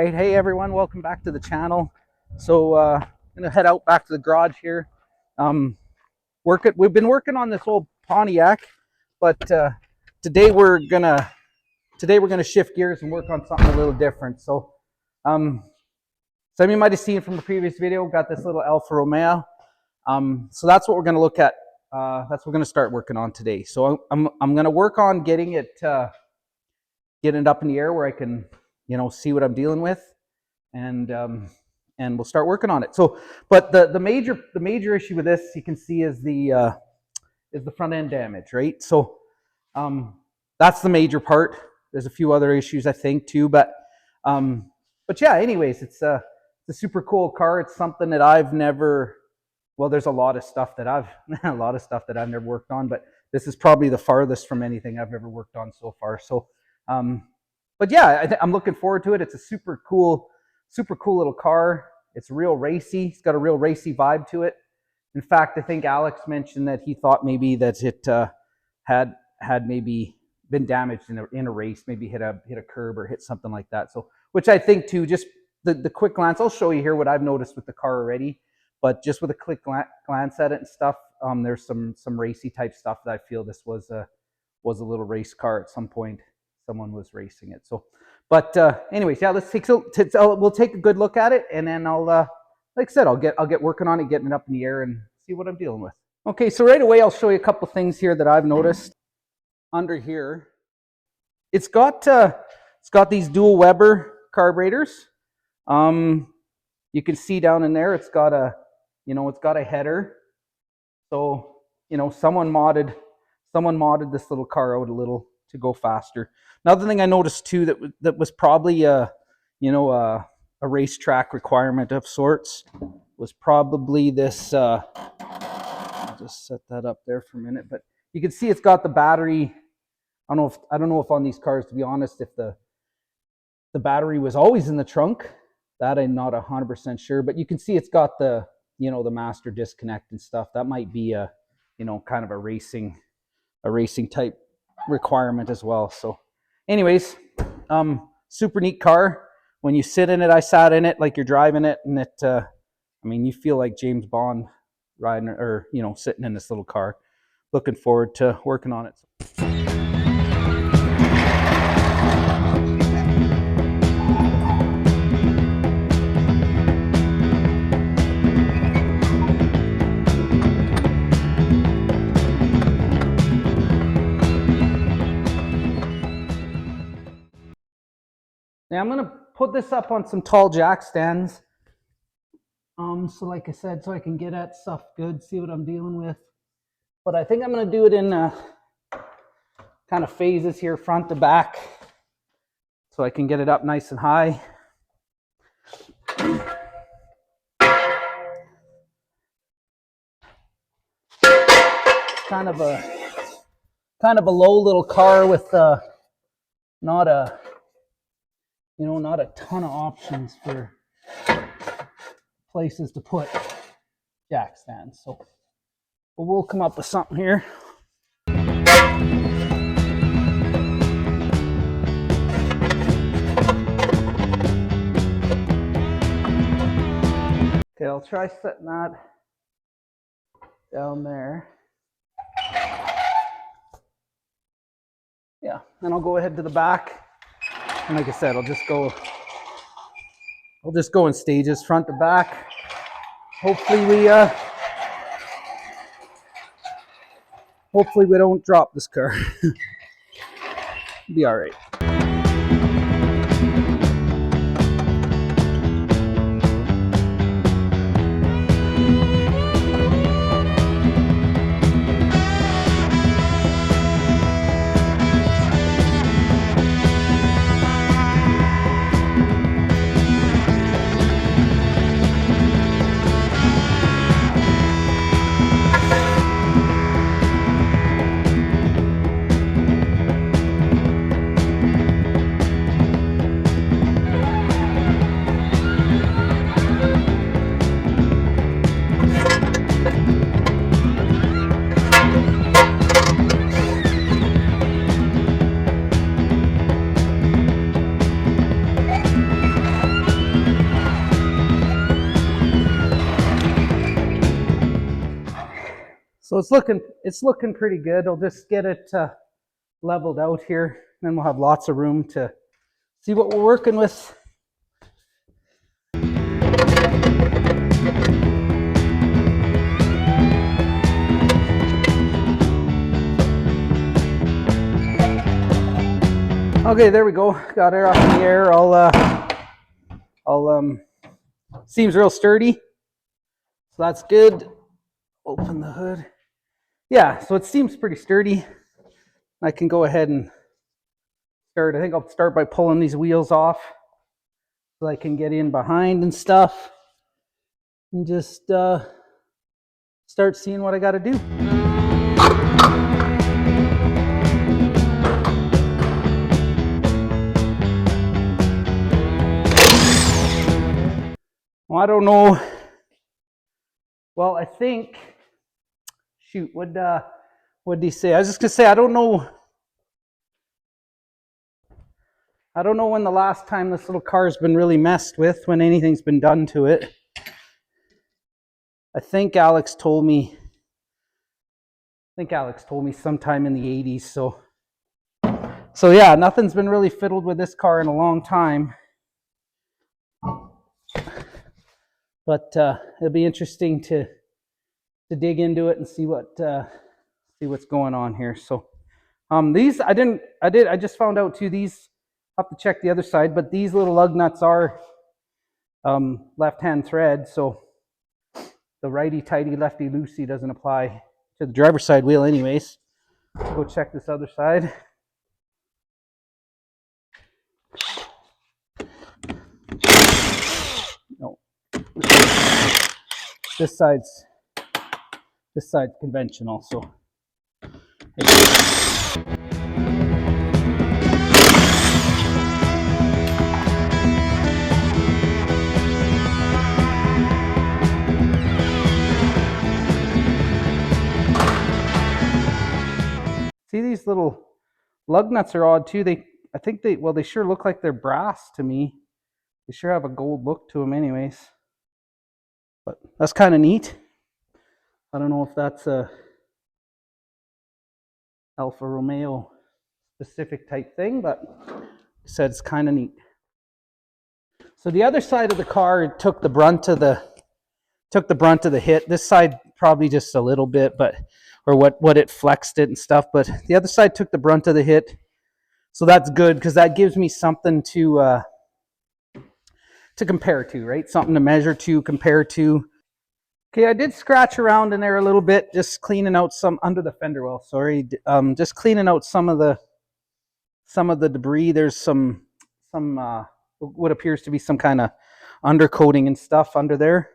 right, hey everyone, welcome back to the channel. So I'm gonna head out back to the garage here. We've been working on this old Pontiac, but today we're gonna shift gears and work on something a little different. So some of you might have seen from the previous video, we've got this little Alfa Romeo. So that's what we're gonna look at. That's what we're gonna start working on today. So I'm gonna work on getting it up in the air where I can see what I'm dealing with, and we'll start working on it. So, but the major issue with this, you can see, is the front end damage, right? So that's the major part. There's a few other issues I think too, but yeah. Anyways, it's a super cool car. It's something that I've never. Well, there's a lot of stuff that I've never worked on, but this is probably the farthest from anything I've ever worked on so far. So. But yeah, I'm looking forward to it. It's a super cool little car. It's real racy. It's got a real racy vibe to it. In fact, I think Alex mentioned that he thought maybe that it had maybe been damaged in a race, maybe hit a curb or hit something like that. So, which I think too, just the quick glance, I'll show you here what I've noticed with the car already. But just with a quick glance at it and stuff, there's some racy type stuff that I feel this was a little race car at some point. Someone was racing it. So, but anyways, yeah, we'll take a good look at it, and then I'll, like I said, I'll get working on it, getting it up in the air, and see what I'm dealing with. Okay, so right away, I'll show you a couple things here that I've noticed. Under here, it's got these dual Weber carburetors. You can see down in there, it's got a header. So someone modded this little car out a little to go faster. Another thing I noticed too that was probably a racetrack requirement of sorts was probably this. I'll just set that up there for a minute, but you can see it's got the battery. I don't know if on these cars, to be honest, if the battery was always in the trunk. That I'm not 100% sure, but you can see it's got the the master disconnect and stuff. That might be a kind of a racing type requirement as well. So anyways, super neat car. When you sit in it, I sat in it like you're driving it, and it you feel like James Bond riding, or sitting in this little car. Looking forward to working on it. Now I'm going to put this up on some tall jack stands. So like I said, so I can get at stuff good, see what I'm dealing with. But I think I'm going to do it in kind of phases here, front to back, so I can get it up nice and high. Kind of a low little car with not a ton of options for places to put jack stands. So we'll come up with something here. Okay, I'll try setting that down there. Yeah, and I'll go ahead to the back. And like I said, I'll just go in stages, front to back. Hopefully we don't drop this car. Be all right. So it's looking pretty good. I'll just get it leveled out here, and then we'll have lots of room to see what we're working with. Okay, there we go. Got air off in the air. Seems real sturdy, so that's good. Open the hood. Yeah, so it seems pretty sturdy. I can go ahead and start. I think I'll start by pulling these wheels off so I can get in behind and stuff, and just start seeing what I got to do. Well, I don't know. Well, I think. Shoot, what did he say? I was just gonna say I don't know. I don't know when the last time this little car's been really messed with, when anything's been done to it. I think Alex told me sometime in the 80s. So yeah, nothing's been really fiddled with this car in a long time. But it'll be interesting to dig into it and see what's going on here. So these I just found out too. These I'll have to check the other side, but these little lug nuts are left-hand thread, so the righty-tighty, lefty-loosey doesn't apply to the driver's side wheel anyways. Go check this other side. No. This side's conventional, so see, these little lug nuts are odd too. They sure look like they're brass to me. They sure have a gold look to them anyways. But that's kind of neat. I don't know if that's a Alfa Romeo specific type thing, but I said it's kind of neat. So the other side of the car took the brunt of the hit. This side probably just a little bit, or what it flexed it and stuff, but the other side took the brunt of the hit. So that's good, because that gives me something to compare to, right? Something to measure to, compare to. Okay, I did scratch around in there a little bit, just cleaning out some under the fender well. Sorry, just cleaning out some of the debris. There's some what appears to be some kind of undercoating and stuff under there,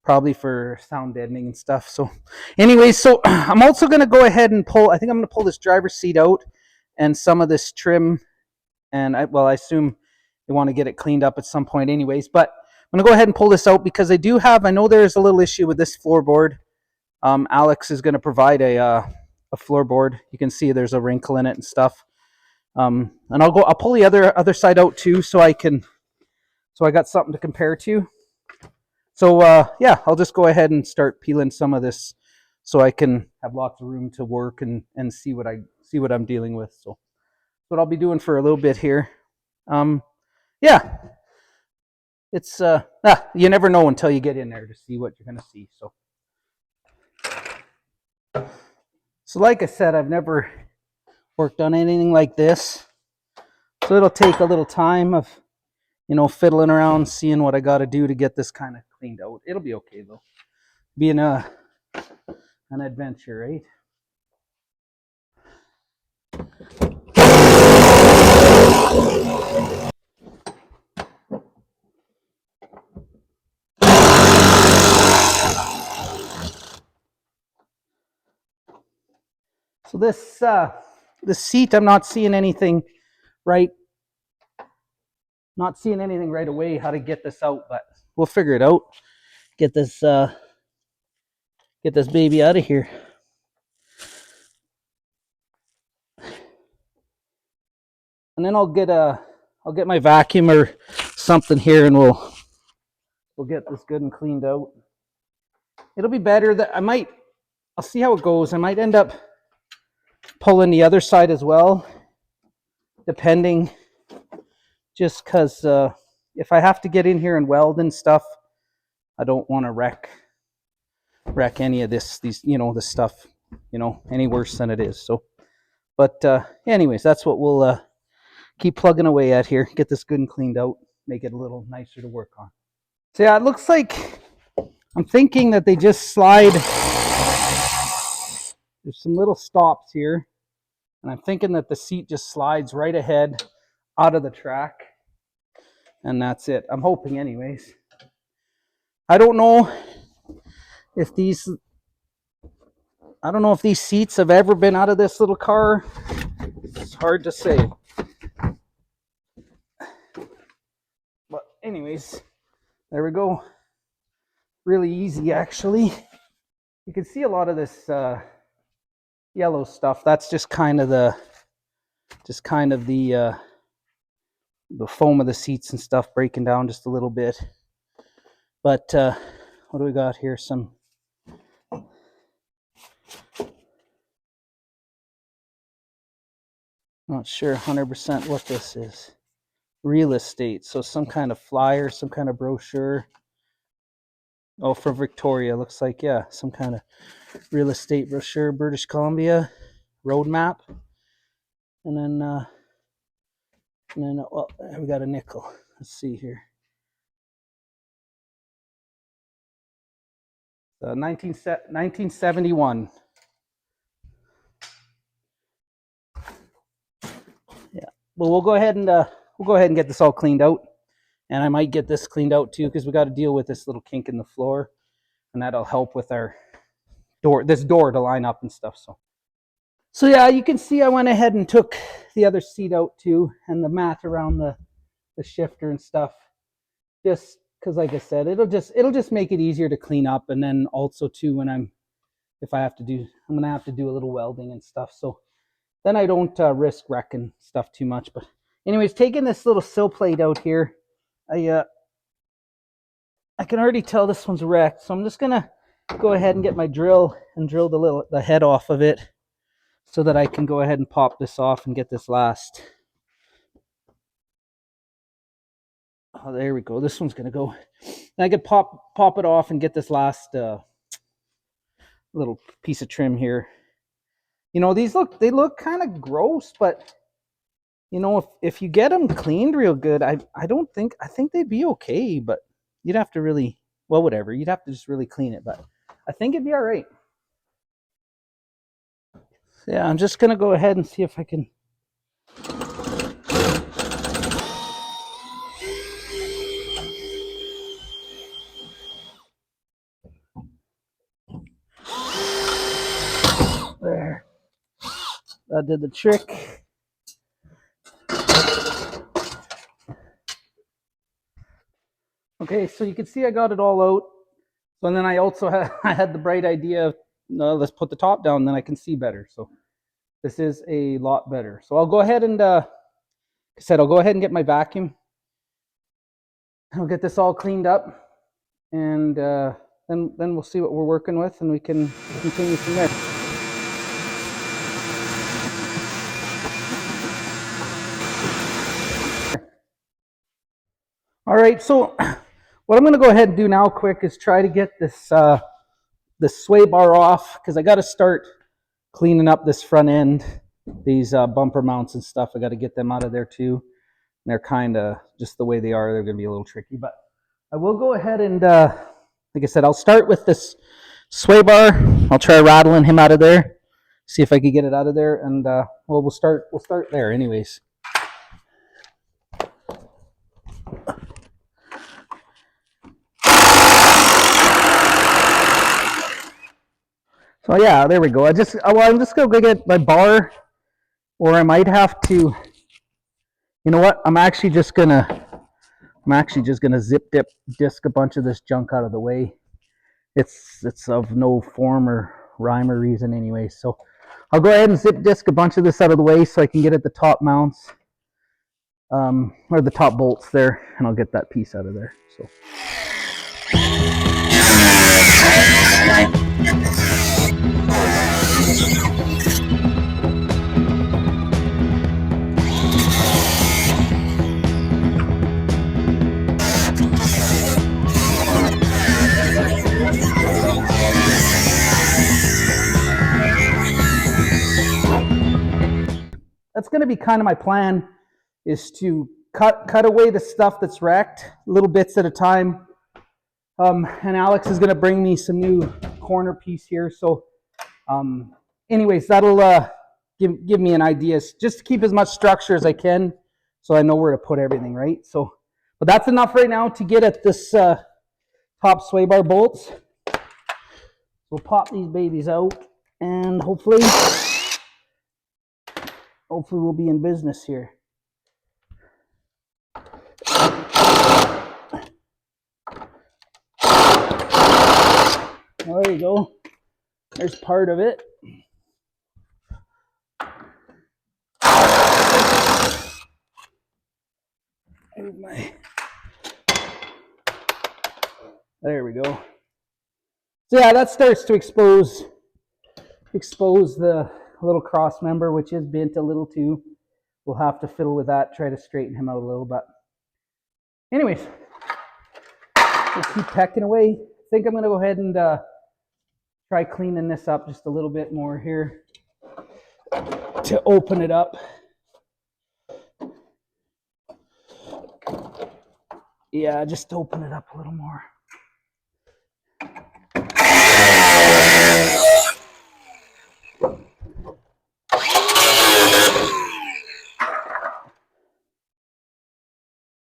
probably for sound deadening and stuff. So, anyways, so I'm also going to go ahead and pull. I think I'm going to pull this driver's seat out and some of this trim, and I assume they want to get it cleaned up at some point, anyways. But I'm going to go ahead and pull this out because I know there's a little issue with this floorboard. Alex is going to provide a floorboard. You can see there's a wrinkle in it and stuff. And I'll pull the other side out too, so I got something to compare to. So yeah, I'll just go ahead and start peeling some of this, so I can have lots of room to work and see what I'm dealing with. So that's what I'll be doing for a little bit here. Yeah, it's you never know until you get in there to see what you're going to see. So like I said, I've never worked on anything like this, so it'll take a little time of fiddling around, seeing what I got to do to get this kind of cleaned out. It'll be okay though, being an adventure, right? So this seat, I'm not seeing anything right away how to get this out, but we'll figure it out. Get this baby out of here. And then I'll get my vacuum or something here, and we'll get this good and cleaned out. It'll be better that I might I'll see how it goes. I might end up pulling the other side as well, depending, just because if I have to get in here and weld and stuff, I don't want to wreck any of this, this stuff, any worse than it is. So, but anyways, that's what we'll keep plugging away at here, get this good and cleaned out, make it a little nicer to work on. So yeah, it looks like, I'm thinking that they just slide, there's some little stops here, and I'm thinking that the seat just slides right ahead out of the track, and that's it. I'm hoping anyways. I don't know if these seats have ever been out of this little car. It's hard to say. But anyways, there we go. Really easy, actually. You can see a lot of this yellow stuff. That's just kind of the foam of the seats and stuff breaking down just a little bit. But what do we got here? Some not sure 100% what this is. Real estate. So some kind of flyer, some kind of brochure. Oh, for Victoria, looks like, yeah, some kind of real estate brochure, British Columbia, road map. And then well, we got a nickel. Let's see here. 1971. Yeah. Well, we'll go ahead and get this all cleaned out, and I might get this cleaned out too, because we got to deal with this little kink in the floor, and that'll help with our door to line up and stuff. So yeah, you can see I went ahead and took the other seat out too, and the mat around the shifter and stuff, just because, like I said, it'll just make it easier to clean up. And then also too, when I'm gonna have to do a little welding and stuff, so then I don't risk wrecking stuff too much. But anyways, taking this little sill plate out here, I can already tell this one's wrecked, so I'm just gonna go ahead and get my drill and drill the head off of it, so that I can go ahead and pop this off and get this last. Oh, there we go. This one's gonna go. And I could pop it off and get this last little piece of trim here. These look kind of gross, but if you get them cleaned real good, I think they'd be okay. But you'd have to really, well, whatever. You'd have to just really clean it, but I think it'd be all right. So yeah, I'm just gonna go ahead and see if I can. There. That did the trick. Okay, so you can see I got it all out. So then I also had the bright idea of, let's put the top down, then I can see better. So this is a lot better. So I'll go ahead and, like I said, I'll go ahead and get my vacuum. I'll get this all cleaned up, and then we'll see what we're working with, and we can continue from there. All right, so what I'm going to go ahead and do now quick is try to get this sway bar off, because I got to start cleaning up this front end, these bumper mounts and stuff. I got to get them out of there too. And they're kind of just the way they are. They're going to be a little tricky, but I will go ahead and, like I said, I'll start with this sway bar. I'll try rattling him out of there, see if I can get it out of there, and well, we'll start there anyways. So yeah, there we go. I'm just gonna go get my bar, or I might have to. You know what? I'm actually just gonna zip disc a bunch of this junk out of the way. It's of no form or rhyme or reason anyway. So I'll go ahead and zip disc a bunch of this out of the way so I can get at the top mounts, or the top bolts there, and I'll get that piece out of there. So. That's going to be kind of my plan, is to cut away the stuff that's wrecked, little bits at a time. And Alex is going to bring me some new corner piece here. So anyways, that'll give me an idea, just to keep as much structure as I can so I know where to put everything, right? So, but that's enough right now to get at this top sway bar bolts. We'll pop these babies out, and hopefully we'll be in business here. Well, there you go. There's part of it. There we go. So yeah, that starts to expose the little cross member, which is bent a little too. We'll have to fiddle with that, try to straighten him out a little. But anyways, we'll keep pecking away. I think I'm going to go ahead and try cleaning this up just a little bit more here to open it up. Yeah, just open it up a little more.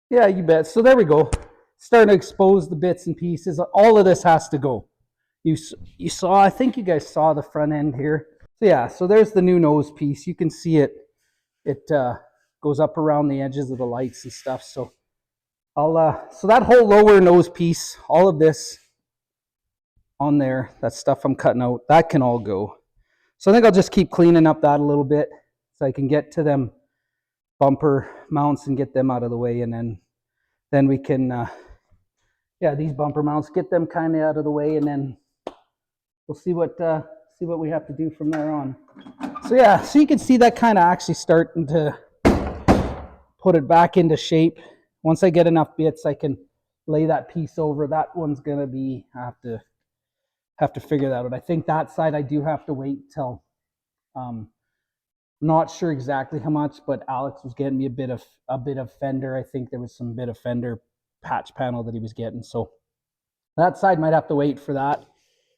Yeah, you bet. So there we go. Starting to expose the bits and pieces. All of this has to go. You saw, I think you guys saw the front end here. So yeah, so there's the new nose piece. You can see it. It goes up around the edges of the lights and stuff. So so that whole lower nose piece, all of this on there, that stuff I'm cutting out, that can all go. So I think I'll just keep cleaning up that a little bit so I can get to them bumper mounts and get them out of the way, and then we can these bumper mounts, get them kind of out of the way, and then we'll see what we have to do from there on. So yeah, so you can see that kind of actually starting to put it back into shape. Once I get enough bits, I can lay that piece over. That one's gonna be, I have to figure that out. I think that side I do have to wait till not sure exactly how much, but Alex was getting me a bit of fender. I think there was some bit of fender patch panel that he was getting. So that side might have to wait for that,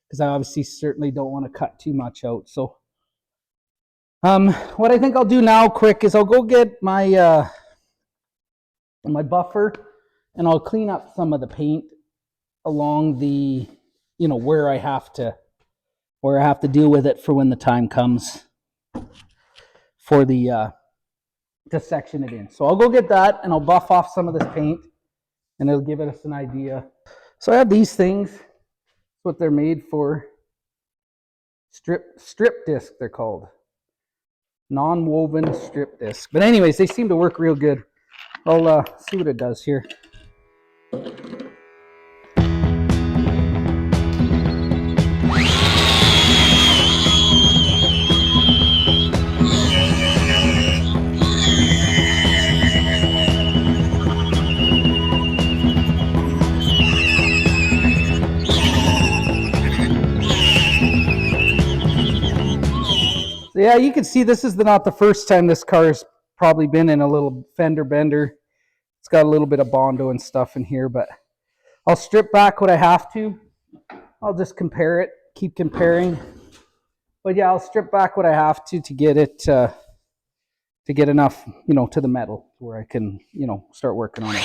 because I obviously certainly don't want to cut too much out. So what I think I'll do now quick is I'll go get my my buffer, and I'll clean up some of the paint along the, where I have to deal with it for when the time comes for the to section it in. So I'll go get that, and I'll buff off some of this paint, and it'll give us an idea. So I have these things. That's what they're made for. Strip disc, they're called. Non-woven strip disc. But anyways, they seem to work real good. I'll see what it does here. So yeah, you can see this is not the first time this car's probably been in a little fender bender. It's got a little bit of Bondo and stuff in here, but I'll strip back what I have to. I'll just compare it, keep comparing. But yeah, I'll strip back what I have to get it to get enough, to the metal where I can, start working on it.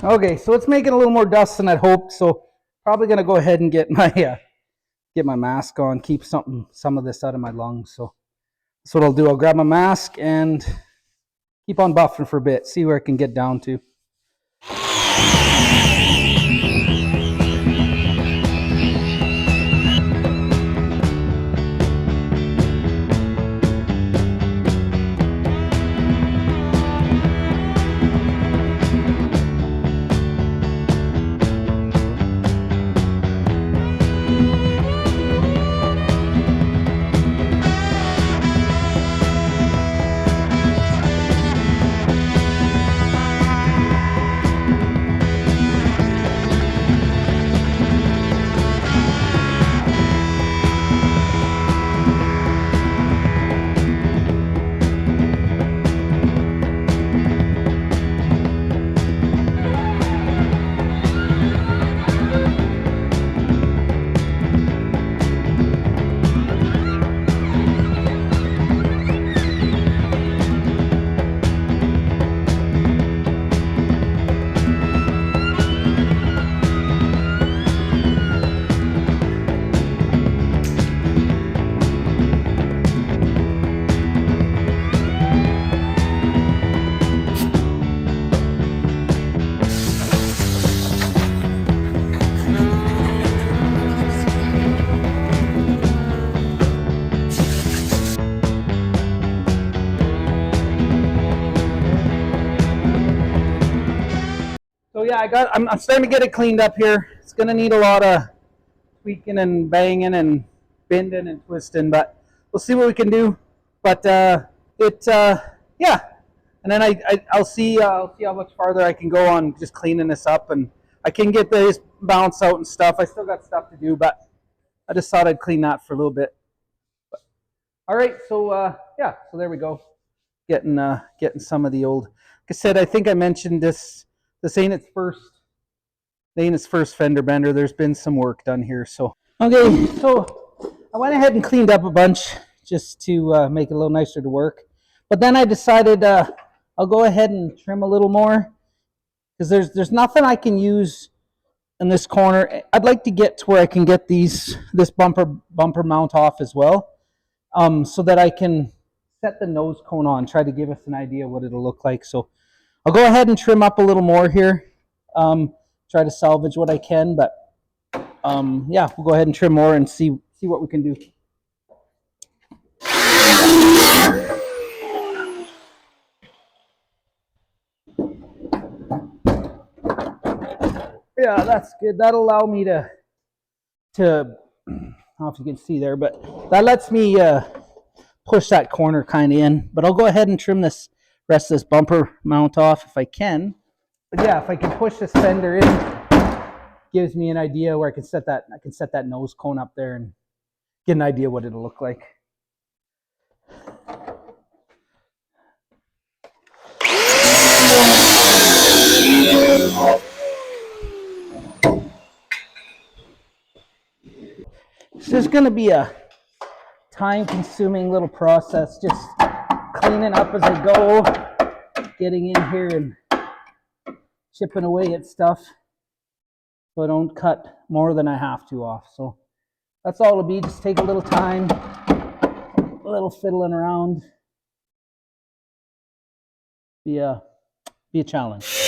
Okay, so it's making a little more dust than I'd hoped, so probably gonna go ahead and get my mask on, keep some of this out of my lungs. So that's what I'll do. I'll grab my mask and keep on buffing for a bit, see where I can get down to. yeah, I'm starting to get it cleaned up here. It's gonna need a lot of tweaking and banging and bending and twisting, but we'll see what we can do. But yeah. And then I'll see how much farther I can go on just cleaning this up, and I can get this bounce out and stuff. I still got stuff to do, but I just thought I'd clean that for a little bit. But, all right, so yeah, so there we go. Getting some of the old. Like I said, I think I mentioned this. This ain't its first fender bender. There's been some work done here. So okay, so I went ahead and cleaned up a bunch just to make it a little nicer to work. But then I decided I'll go ahead and trim a little more because there's nothing I can use in this corner. I'd like to get to where I can get this bumper mount off as well, so that I can set the nose cone on, try to give us an idea what it'll look like. So I'll go ahead and trim up a little more here, try to salvage what I can, but yeah, we'll go ahead and trim more and see what we can do. Yeah, that's good. That'll allow me to I don't know if you can see there, but that lets me push that corner kind of in. But I'll go ahead and trim this rest of this bumper mount off if I can. But yeah, if I can push this fender in, gives me an idea where I can set that nose cone up there and get an idea what it'll look like. This is going to be a time-consuming little process, just cleaning up as I go, getting in here and chipping away at stuff so I don't cut more than I have to off. So that's all it'll be. Just take a little time, a little fiddling around. Be a challenge.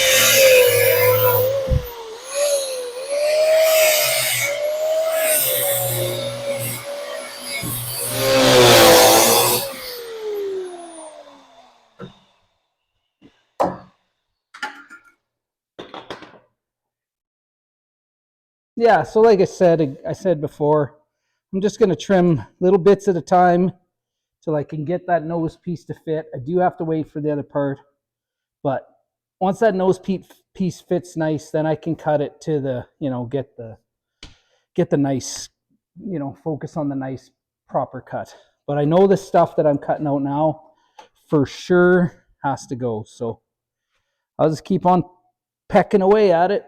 Yeah, so like I said before, I'm just going to trim little bits at a time till I can get that nose piece to fit. I do have to wait for the other part, but once that nose piece fits nice, then I can cut it to the, get the nice, focus on the nice proper cut. But I know the stuff that I'm cutting out now for sure has to go. So I'll just keep on pecking away at it.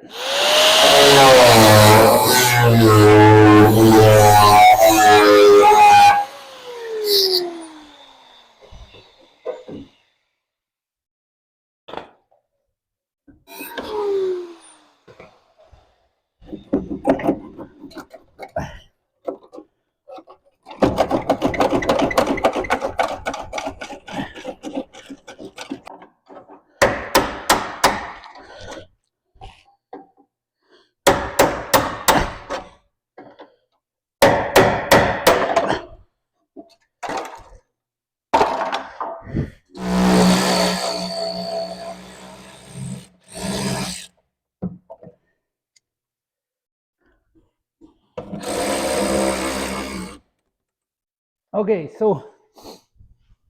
Okay, so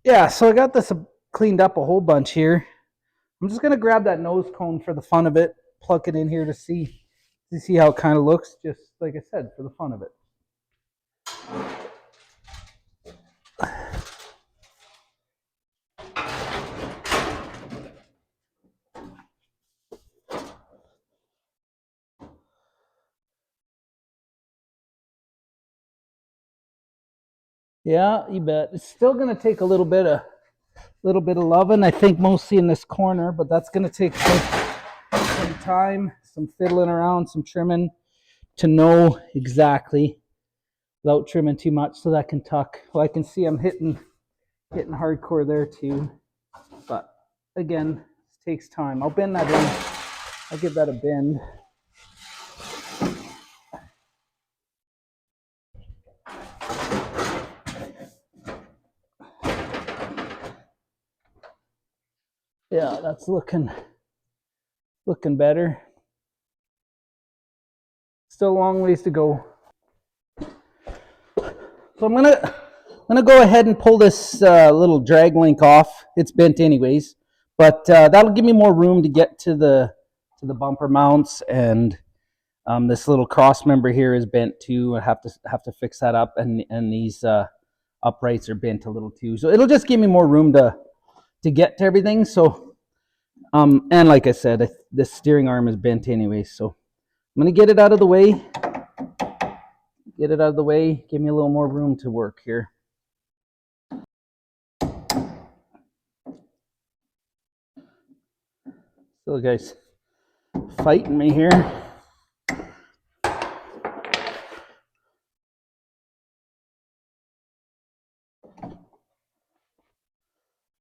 yeah, so I got this cleaned up a whole bunch here. I'm just gonna grab that nose cone for the fun of it, pluck it in here to see how it kind of looks, just like I said, for the fun of it. Yeah, you bet. It's still gonna take a little bit of loving, I think, mostly in this corner, but that's gonna take some time, some fiddling around, some trimming to know exactly without trimming too much so that I can tuck. Well, I can see I'm hitting hardcore there too, but again, it takes time. I'll bend that in. I'll give that a bend. Yeah, that's looking better. Still a long ways to go. So I'm gonna go ahead and pull this little drag link off. It's bent anyways, but that'll give me more room to get to the bumper mounts, and this little cross member here is bent too. I have to fix that up, and these uprights are bent a little too. So it'll just give me more room to get to everything. So and like I said, the steering arm is bent anyway. So I'm gonna get it out of the way. Get it out of the way. Give me a little more room to work here. So guys, fighting me here.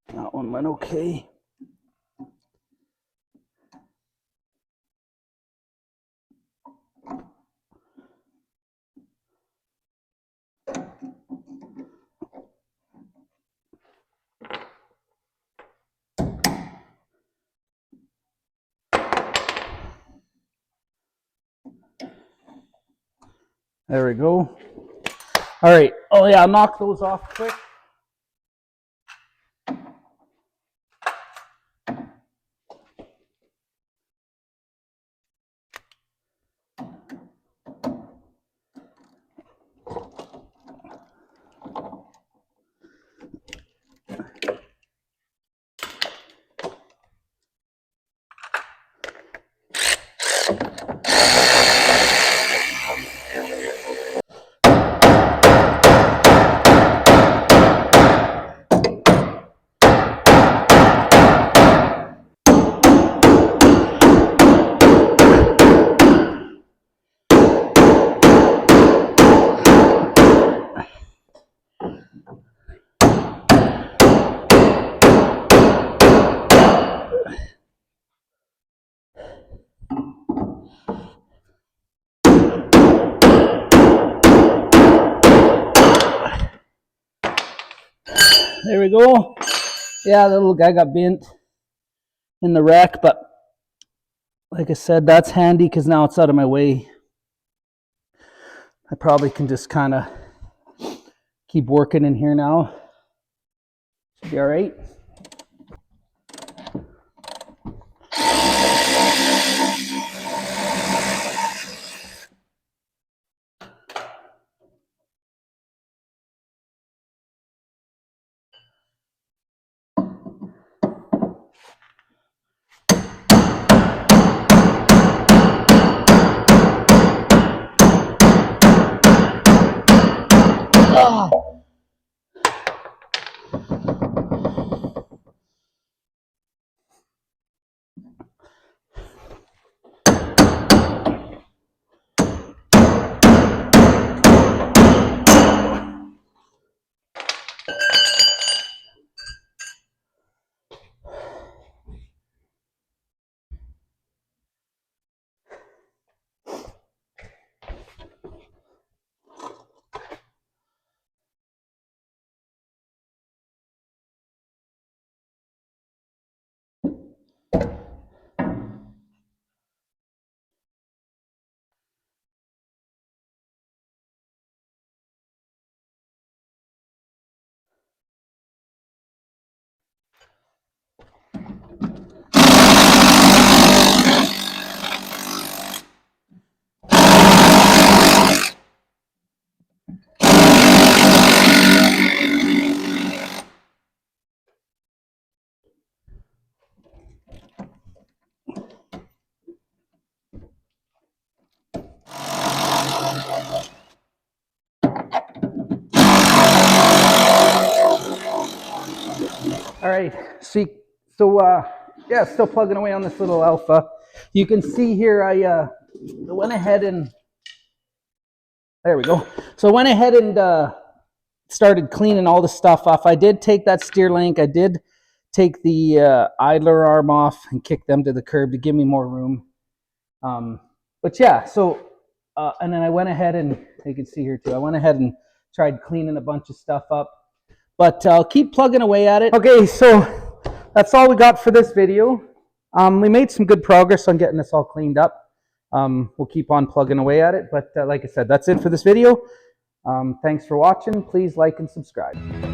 That one went okay. There we go. All right. Oh yeah, I'll knock those off quick. There we go. Yeah, the little guy got bent in the wreck, but like I said, that's handy because now it's out of my way. I probably can just kind of keep working in here now. Should be all right. All right, so yeah, still plugging away on this little Alpha. You can see here I went ahead and, there we go. So I went ahead and started cleaning all the stuff off. I did take that steer link. I did take the idler arm off and kick them to the curb to give me more room. But yeah, so, and then I went ahead and, you can see here too, I went ahead and tried cleaning a bunch of stuff up. But I'll keep plugging away at it. Okay, so that's all we got for this video. We made some good progress on getting this all cleaned up. we'll keep on plugging away at it. But like I said, that's it for this video. Thanks for watching. Please like and subscribe.